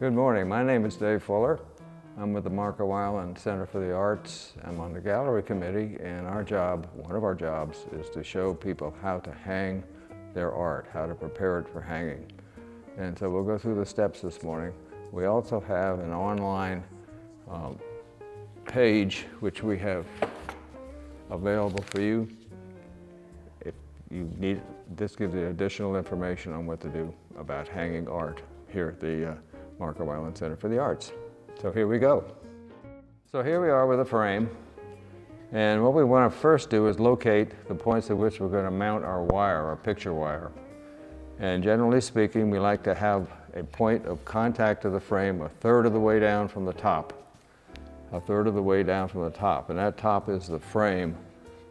Good morning. My name is Dave Fuller. I'm with the Marco Island Center for the Arts. I'm on the gallery committee, and one of our jobs, is to show people how to hang their art, how to prepare it for hanging. And so we'll go through the steps this morning. We also have an online page which we have available for you. If you need, this gives you additional information on what to do about hanging art here at the Marco Island Center for the Arts. So here we go. So here we are with a frame, and what we want to first do is locate the points at which we're going to mount our wire, our picture wire. And generally speaking, we like to have a point of contact to the frame a third of the way down from the top. A third of the way down from the top, and that top is the frame,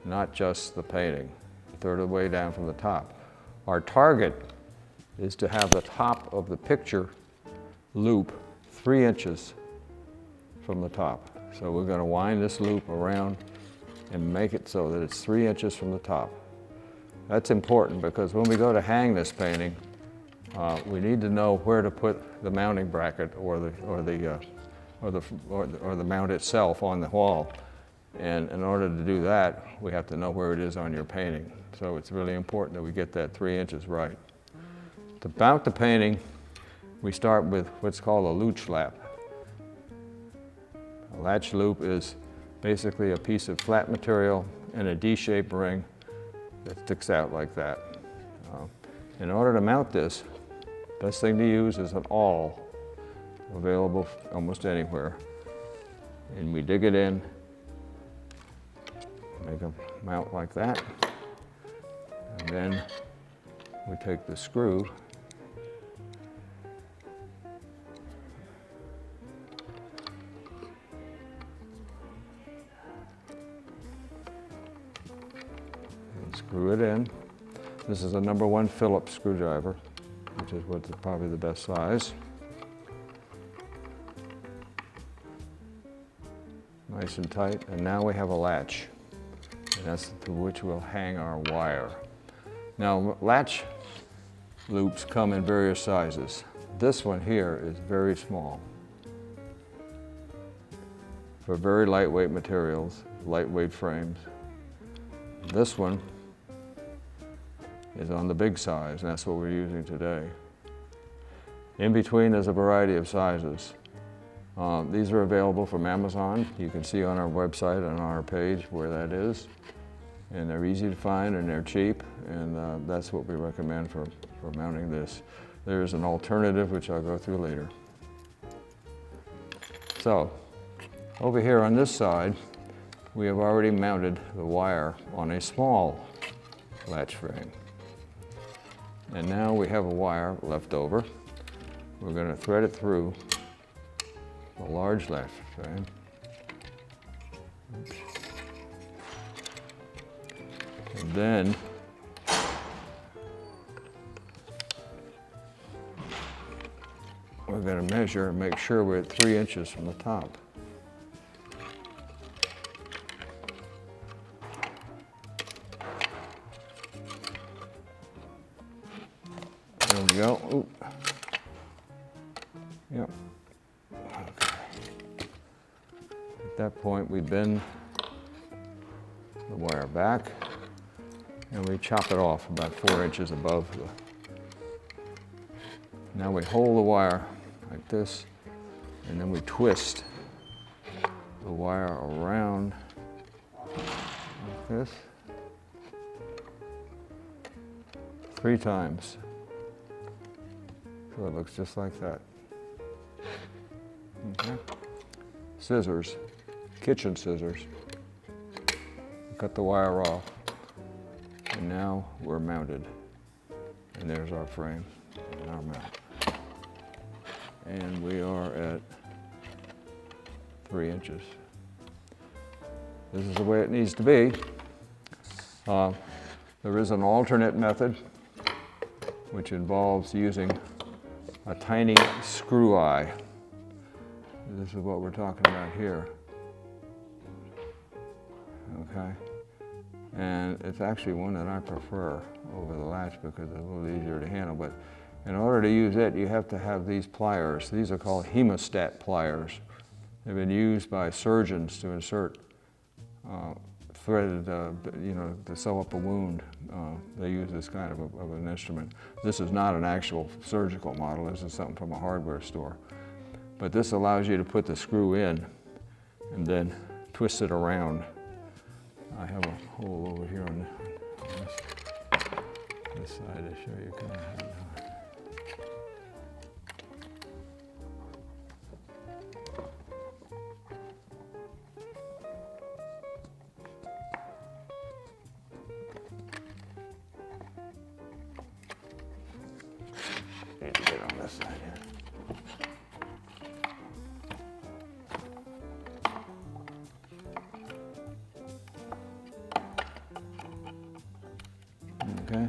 not just the painting. A third of the way down from the top. Our target is to have the top of the picture loop 3 inches from the top. So we're going to wind this loop around and make it so that it's 3 inches from the top. That's important because when we go to hang this painting, we need to know where to put the mounting bracket or the mount itself on the wall. And in order to do that, we have to know where it is on your painting. So it's really important that we get that 3 inches right. To mount the painting, we start with what's called a latch lap. A latch loop is basically a piece of flat material and a D-shaped ring that sticks out like that. In order to mount this, best thing to use is an awl, available almost anywhere. And we dig it in, make a mount like that, and then we take the screw and screw it in. This is a number 1 Phillips screwdriver, which is what's probably the best size. Nice and tight, and now we have a latch, and that's to which we'll hang our wire. Now, latch loops come in various sizes. This one here is very small. For very lightweight materials, lightweight frames. This one is on the big size, and that's what we're using today. In between, there's a variety of sizes. These are available from Amazon. You can see on our website, on our page, where that is. And they're easy to find and they're cheap, and that's what we recommend for mounting this. There's an alternative, which I'll go through later. So, over here on this side, we have already mounted the wire on a small latch frame. And now we have a wire left over. We're going to thread it through a large latch frame. Oops. And then we're going to measure and make sure we're at 3 inches from the top. There we go. Ooh. Yep. Okay. At that point, we bend the wire back and we chop it off about 4 inches above the. Now we hold the wire like this, and then we twist the wire around like this 3 times. So it looks just like that. Okay. Scissors, kitchen scissors. Cut the wire off. And now we're mounted. And there's our frame and our mount. And we are at 3 inches. This is the way it needs to be. There is an alternate method, which involves using a tiny screw eye. This is what we're talking about here. Okay. And it's actually one that I prefer over the latch because it's a little easier to handle. But In order to use it, you have to have these pliers. These are called hemostat pliers. They've been used by surgeons to insert threaded, to sew up a wound. They use this kind of an instrument. This is not an actual surgical model. This is something from a hardware store. But this allows you to put the screw in and then twist it around. I have a hole over here on this side to show you kind of how. Need to get on this side here. Okay,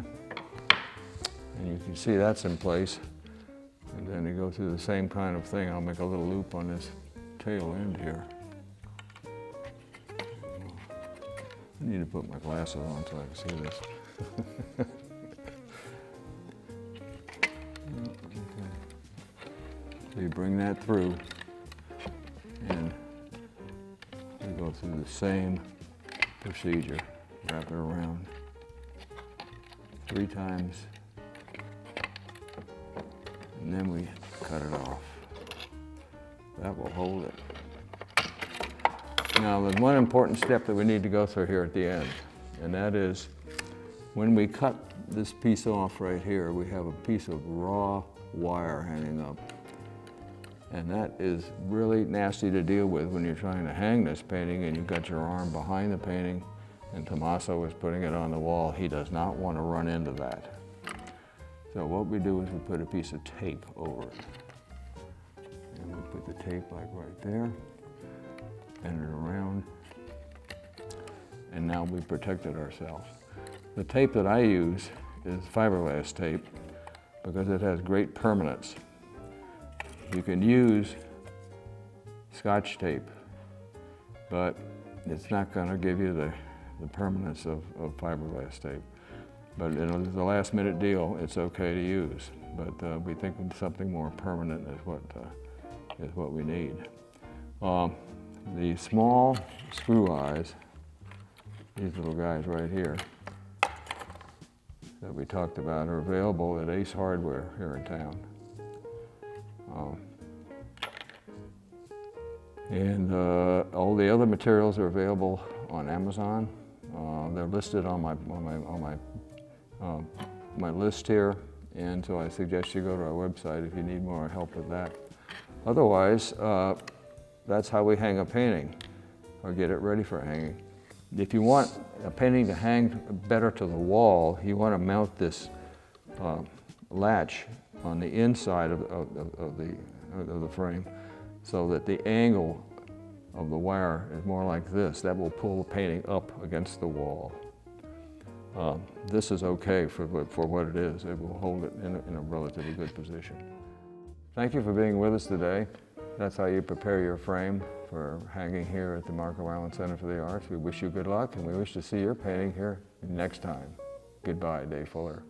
and you can see that's in place. And then you go through the same kind of thing. I'll make a little loop on this tail end here. I need to put my glasses on so I can see this. So you bring that through, and we go through the same procedure. Wrap it around 3 times, and then we cut it off. That will hold it. Now, there's one important step that we need to go through here at the end, and that is when we cut this piece off right here, we have a piece of raw wire hanging up. And that is really nasty to deal with when you're trying to hang this painting and you've got your arm behind the painting and Tommaso is putting it on the wall. He does not want to run into that. So what we do is we put a piece of tape over it. And we put the tape like right there, bend it around, and now we've protected ourselves. The tape that I use is fiberglass tape because it has great permanence. You can use Scotch tape, but it's not going to give you the permanence of fiberglass tape. But in the last minute deal, it's okay to use. But we think something more permanent is what we need. The small screw eyes, these little guys right here, that we talked about are available at Ace Hardware here in town. And all the other materials are available on Amazon. They're listed on my list here, and so I suggest you go to our website if you need more help with that. Otherwise, that's how we hang a painting or get it ready for hanging. If you want a painting to hang better to the wall, you want to mount this latch on the inside of the frame so that the angle of the wire is more like this. That will pull the painting up against the wall. This is okay for what it is. It will hold it in a relatively good position. Thank you for being with us today. That's how you prepare your frame for hanging here at the Marco Allen Center for the Arts. We wish you good luck, and we wish to see your painting here next time. Goodbye, Dave Fuller.